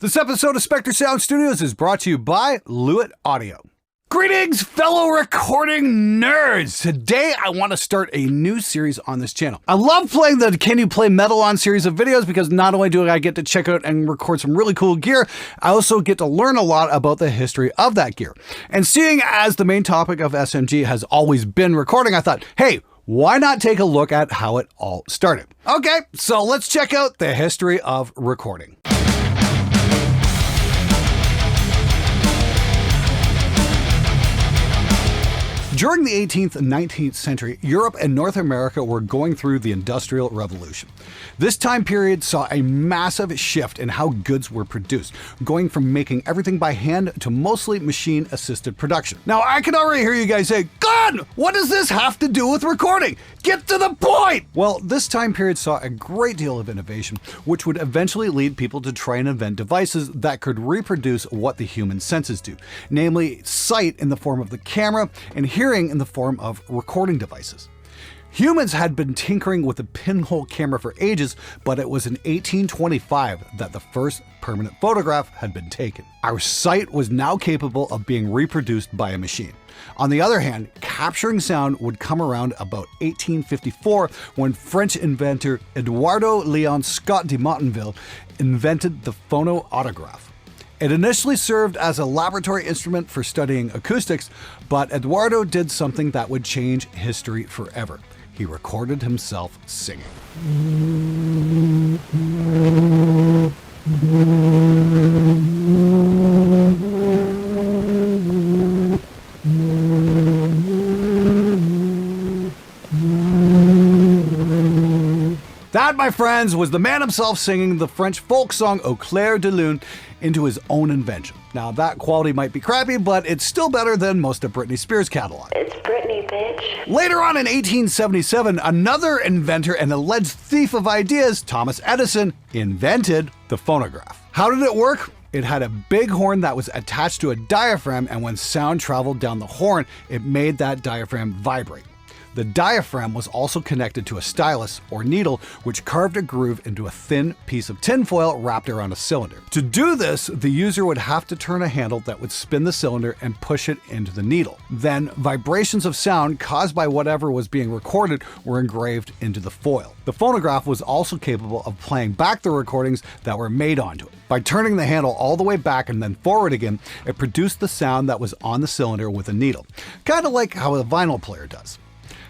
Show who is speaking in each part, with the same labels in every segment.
Speaker 1: This episode of Spectre Sound Studios is brought to you by Lewitt Audio. Greetings, fellow recording nerds! Today, I want to start a new series on this channel. I love playing the Can You Play Metal On series of videos because not only do I get to check out and record some really cool gear, I also get to learn a lot about the history of that gear. And seeing as the main topic of SMG has always been recording, I thought, hey, why not take a look at how it all started? Okay, so let's check out the history of recording. During the 18th and 19th century, Europe and North America were going through the Industrial Revolution. This time period saw a massive shift in how goods were produced, going from making everything by hand to mostly machine-assisted production. Now, I can already hear you guys say, "God, what does this have to do with recording? Get to the point!" Well, this time period saw a great deal of innovation, which would eventually lead people to try and invent devices that could reproduce what the human senses do, namely sight in the form of the camera and hearing in the form of recording devices. Humans had been tinkering with a pinhole camera for ages, but it was in 1825 that the first permanent photograph had been taken. Our sight was now capable of being reproduced by a machine. On the other hand, capturing sound would come around about 1854 when French inventor Eduardo Leon Scott de Montainville invented the phonograph. It initially served as a laboratory instrument for studying acoustics, but Eduardo did something that would change history forever. He recorded himself singing. That, my friends, was the man himself singing the French folk song Au clair de lune into his own invention. Now, that quality might be crappy, but it's still better than most of Britney Spears' catalog.
Speaker 2: It's Britney, bitch.
Speaker 1: Later on in 1877, another inventor and alleged thief of ideas, Thomas Edison, invented the phonograph. How did it work? It had a big horn that was attached to a diaphragm, and when sound traveled down the horn, it made that diaphragm vibrate. The diaphragm was also connected to a stylus, or needle, which carved a groove into a thin piece of tinfoil wrapped around a cylinder. To do this, the user would have to turn a handle that would spin the cylinder and push it into the needle. Then, vibrations of sound caused by whatever was being recorded were engraved into the foil. The phonograph was also capable of playing back the recordings that were made onto it. By turning the handle all the way back and then forward again, it produced the sound that was on the cylinder with a needle, kind of like how a vinyl player does.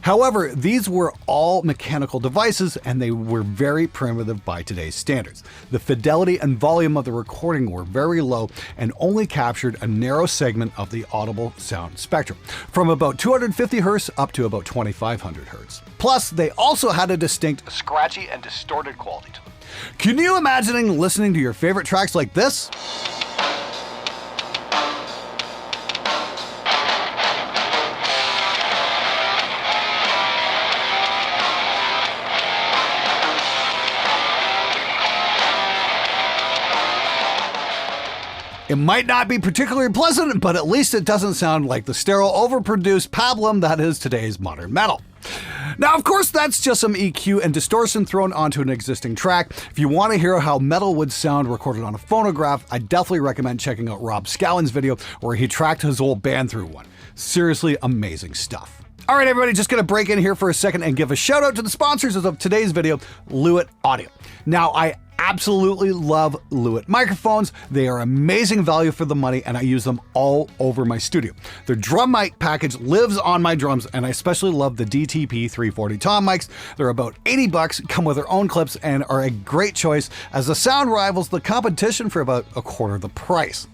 Speaker 1: However, these were all mechanical devices and they were very primitive by today's standards. The fidelity and volume of the recording were very low and only captured a narrow segment of the audible sound spectrum, from about 250 Hz up to about 2500 Hz. Plus, they also had a distinct scratchy and distorted quality to them. Can you imagine listening to your favorite tracks like this? It might not be particularly pleasant, but at least it doesn't sound like the sterile, overproduced pablum that is today's modern metal. Now, of course, that's just some EQ and distortion thrown onto an existing track. If you want to hear how metal would sound recorded on a phonograph, I definitely recommend checking out Rob Scallon's video where he tracked his whole band through one. Seriously amazing stuff. All right, everybody, just going to break in here for a second and give a shout out to the sponsors of today's video, Lewitt Audio. Now, I absolutely love Lewitt microphones. They are amazing value for the money and I use them all over my studio. Their drum mic package lives on my drums and I especially love the DTP 340 tom mics. They're about 80 bucks, come with their own clips and are a great choice as the sound rivals the competition for about a quarter the price.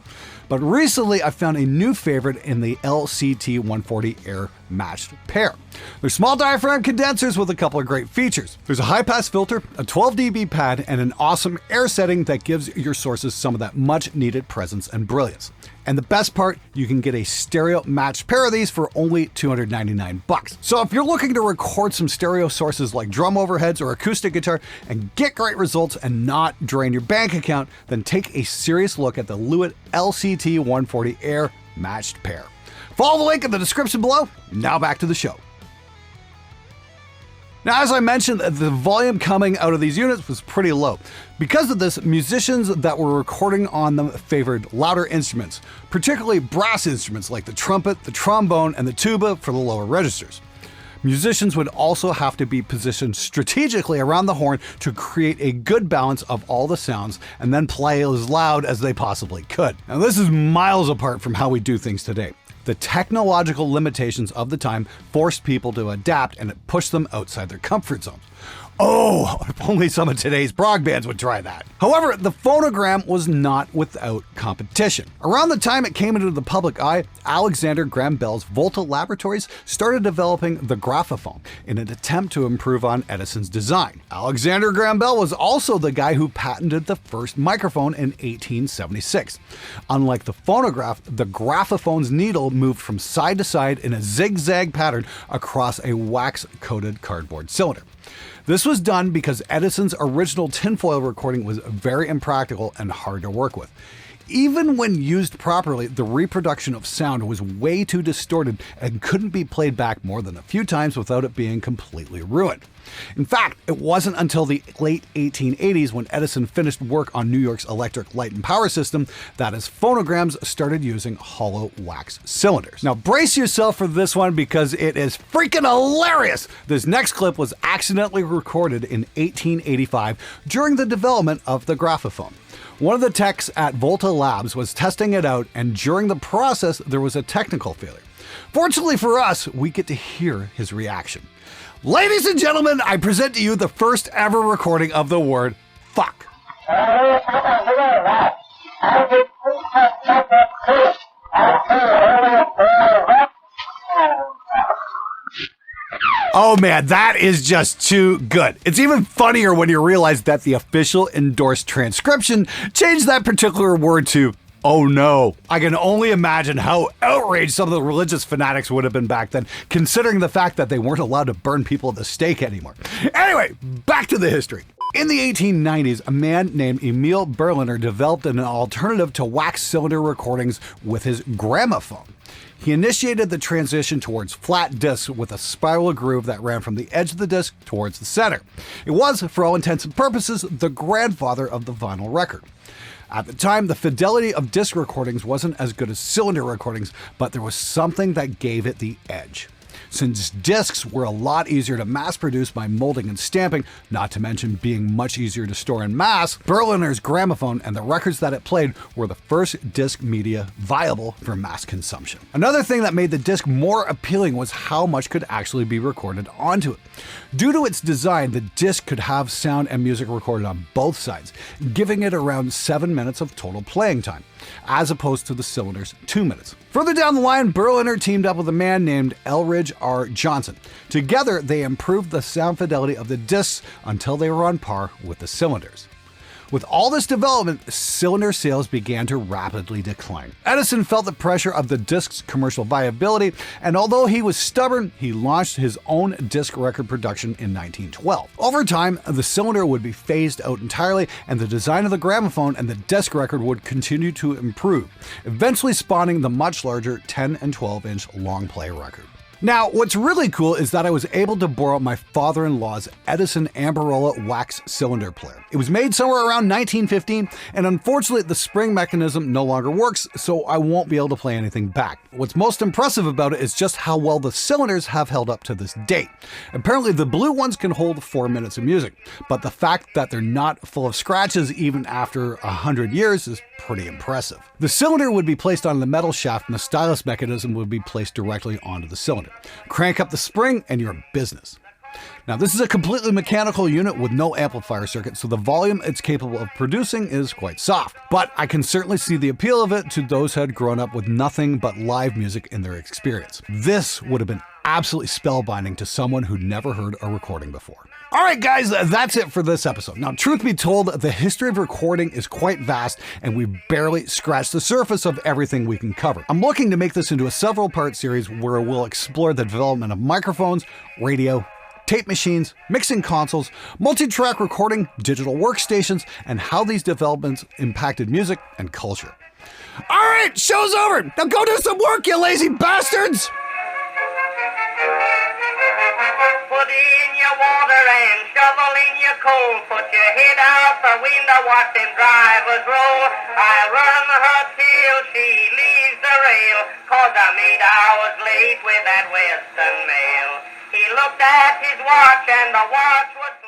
Speaker 1: But recently I found a new favorite in the LCT 140 Air matched pair. They're small diaphragm condensers with a couple of great features. There's a high pass filter, a 12 dB pad, and an awesome air setting that gives your sources some of that much needed presence and brilliance. And the best part, you can get a stereo matched pair of these for only 299 bucks. So if you're looking to record some stereo sources like drum overheads or acoustic guitar and get great results and not drain your bank account, then take a serious look at the Lewitt LCT 140 Air matched pair. Follow the link in the description below. Now back to the show. Now, as I mentioned, the volume coming out of these units was pretty low. Because of this, musicians that were recording on them favored louder instruments, particularly brass instruments like the trumpet, the trombone, and the tuba for the lower registers. Musicians would also have to be positioned strategically around the horn to create a good balance of all the sounds and then play as loud as they possibly could. Now, this is miles apart from how we do things today. The technological limitations of the time forced people to adapt, and it pushed them outside their comfort zones. Oh, if only some of today's prog bands would try that. However, the phonogram was not without competition. Around the time it came into the public eye, Alexander Graham Bell's Volta Laboratories started developing the Graphophone in an attempt to improve on Edison's design. Alexander Graham Bell was also the guy who patented the first microphone in 1876. Unlike the phonograph, the Graphophone's needle moved from side to side in a zigzag pattern across a wax-coated cardboard cylinder. This was done because Edison's original tinfoil recording was very impractical and hard to work with. Even when used properly, the reproduction of sound was way too distorted and couldn't be played back more than a few times without it being completely ruined. In fact, it wasn't until the late 1880s when Edison finished work on New York's electric light and power system that his phonograms started using hollow wax cylinders. Now brace yourself for this one because it is freaking hilarious! This next clip was accidentally recorded in 1885 during the development of the Graphophone. One of the techs at Volta Labs was testing it out, and during the process, there was a technical failure. Fortunately for us, we get to hear his reaction. Ladies and gentlemen, I present to you the first ever recording of the word fuck. Oh man, that is just too good. It's even funnier when you realize that the official endorsed transcription changed that particular word to oh no. I can only imagine how outraged some of the religious fanatics would have been back then, considering the fact that they weren't allowed to burn people at the stake anymore. Anyway, back to the history. In the 1890s, a man named Emil Berliner developed an alternative to wax cylinder recordings with his gramophone. He initiated the transition towards flat discs with a spiral groove that ran from the edge of the disc towards the center. It was, for all intents and purposes, the grandfather of the vinyl record. At the time, the fidelity of disc recordings wasn't as good as cylinder recordings, but there was something that gave it the edge. Since discs were a lot easier to mass produce by molding and stamping, not to mention being much easier to store in mass, Berliner's gramophone and the records that it played were the first disc media viable for mass consumption. Another thing that made the disc more appealing was how much could actually be recorded onto it. Due to its design, the disc could have sound and music recorded on both sides, giving it around 7 minutes of total playing time, as opposed to the cylinder's 2 minutes. Further down the line, Berliner teamed up with a man named Elridge R. Johnson. Together, they improved the sound fidelity of the discs until they were on par with the cylinders. With all this development, cylinder sales began to rapidly decline. Edison felt the pressure of the disc's commercial viability, and although he was stubborn, he launched his own disc record production in 1912. Over time, the cylinder would be phased out entirely, and the design of the gramophone and the disc record would continue to improve, eventually spawning the much larger 10 and 12-inch long play record. Now, what's really cool is that I was able to borrow my father-in-law's Edison Amberola wax cylinder player. It was made somewhere around 1915, and unfortunately the spring mechanism no longer works, so I won't be able to play anything back. What's most impressive about it is just how well the cylinders have held up to this date. Apparently the blue ones can hold 4 minutes of music, but the fact that they're not full of scratches even after 100 years is pretty impressive. The cylinder would be placed on the metal shaft and the stylus mechanism would be placed directly onto the cylinder. Crank up the spring and you're in business. Now, this is a completely mechanical unit with no amplifier circuit, so the volume it's capable of producing is quite soft. But I can certainly see the appeal of it to those who had grown up with nothing but live music in their experience. This would have been absolutely spellbinding to someone who'd never heard a recording before. All right, guys, that's it for this episode. Now, truth be told, the history of recording is quite vast, and we barely scratched the surface of everything we can cover. I'm looking to make this into a several-part series where we'll explore the development of microphones, radio, tape machines, mixing consoles, multi-track recording, digital workstations, and how these developments impacted music and culture. All right, show's over. Now go do some work, you lazy bastards! Put in your
Speaker 2: water and shoveling your coal. Put your head out the window, watch them drivers roll. I run her till she leaves the rail, 'cause I'm 8 hours late with that Western mail. He looked at his watch and the watch was